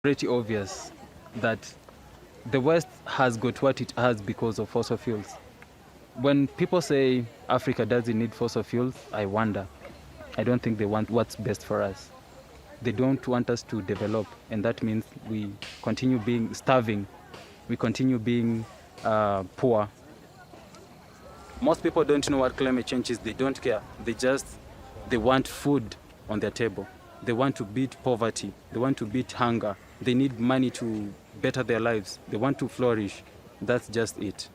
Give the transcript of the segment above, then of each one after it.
Pretty obvious that the West has got what it has because of fossil fuels. When people say Africa doesn't need fossil fuels, I wonder. I don't think they want what's best for us. They don't want us to develop, and that means we continue being starving, we continue being poor. Most people don't know what climate change is. They don't care. They want food on their table. They want to beat poverty. They want to beat hunger. They need money to better their lives. They want to flourish. That's just it.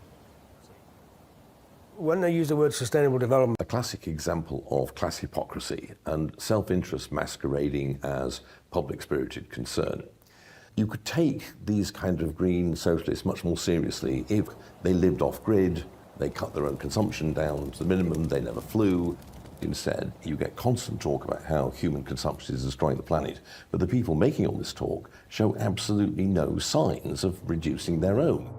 When they use the word sustainable development, a classic example of class hypocrisy and self-interest masquerading as public-spirited concern. You could take these kind of green socialists much more seriously if they lived off-grid, they cut their own consumption down to the minimum, they never flew. Instead, you get constant talk about how human consumption is destroying the planet, but the people making all this talk show absolutely no signs of reducing their own.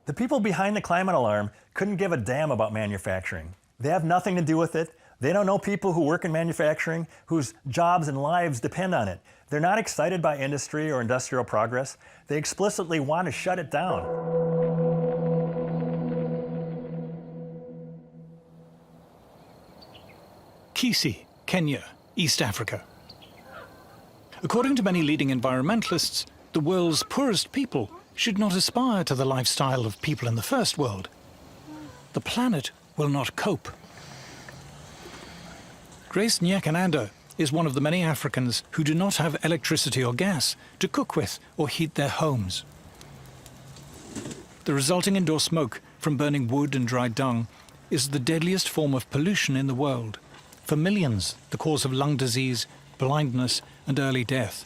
The people behind the climate alarm couldn't give a damn about manufacturing. They have nothing to do with it. They don't know people who work in manufacturing, whose jobs and lives depend on it. They're not excited by industry or industrial progress. They explicitly want to shut it down. Kisii, Kenya, East Africa. According to many leading environmentalists, the world's poorest people should not aspire to the lifestyle of people in the first world. The planet will not cope. Grace Nyakananda is one of the many Africans who do not have electricity or gas to cook with or heat their homes. The resulting indoor smoke from burning wood and dry dung is the deadliest form of pollution in the world. For millions, the cause of lung disease, blindness, and early death.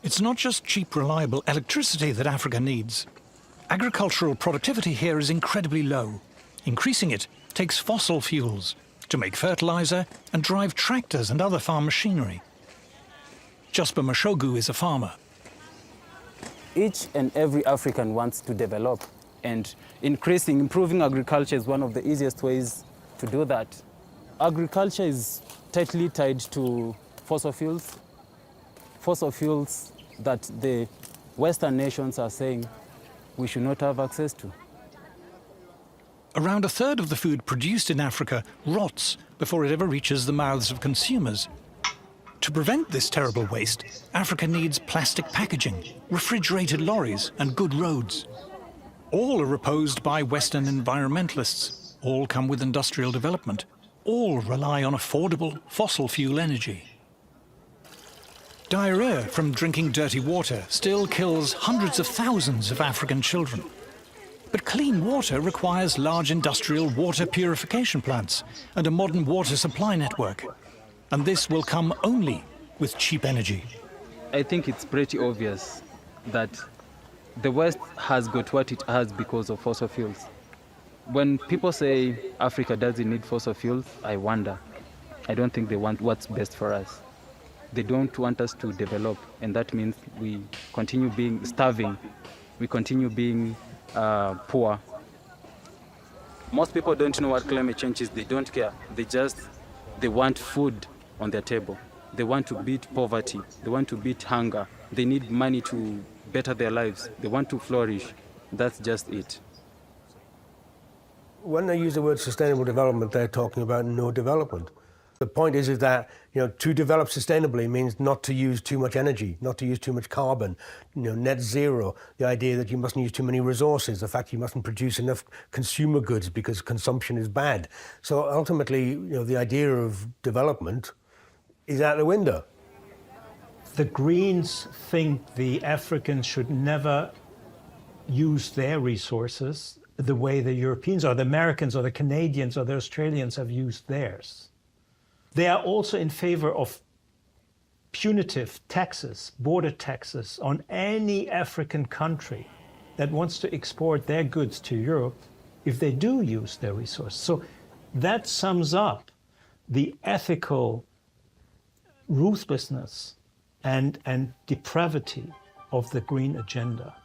It's not just cheap, reliable electricity that Africa needs. Agricultural productivity here is incredibly low. Increasing it takes fossil fuels to make fertilizer and drive tractors and other farm machinery. Jasper Mashogu is a farmer. Each and every African wants to develop, and improving agriculture is one of the easiest ways to do that. Agriculture is tightly tied to fossil fuels that the Western nations are saying we should not have access to. Around a third of the food produced in Africa rots before it ever reaches the mouths of consumers. To prevent this terrible waste, Africa needs plastic packaging, refrigerated lorries, and good roads. All are opposed by Western environmentalists. All come with industrial development. All rely on affordable fossil fuel energy. Diarrhea from drinking dirty water still kills hundreds of thousands of African children. But clean water requires large industrial water purification plants and a modern water supply network. And this will come only with cheap energy. I think it's pretty obvious that the West has got what it has because of fossil fuels. When people say Africa doesn't need fossil fuels, I wonder. I don't think they want what's best for us. They don't want us to develop, and that means we continue being starving, we continue being poor. Most people don't know what climate change is. They don't care. They want food on their table. They want to beat poverty. They want to beat hunger. They need money to better their lives. They want to flourish. That's just it. when they use the word sustainable development, they're talking about no development. The point is that, to develop sustainably means not to use too much energy, not to use too much carbon, net zero, the idea that you mustn't use too many resources, the fact you mustn't produce enough consumer goods because consumption is bad. So ultimately, the idea of development is out the window. The Greens think the Africans should never use their resources the way the Europeans or the Americans or the Canadians or the Australians have used theirs. They are also in favor of punitive taxes, border taxes on any African country that wants to export their goods to Europe if they do use their resources. So that sums up the ethical ruthlessness and depravity of the green agenda.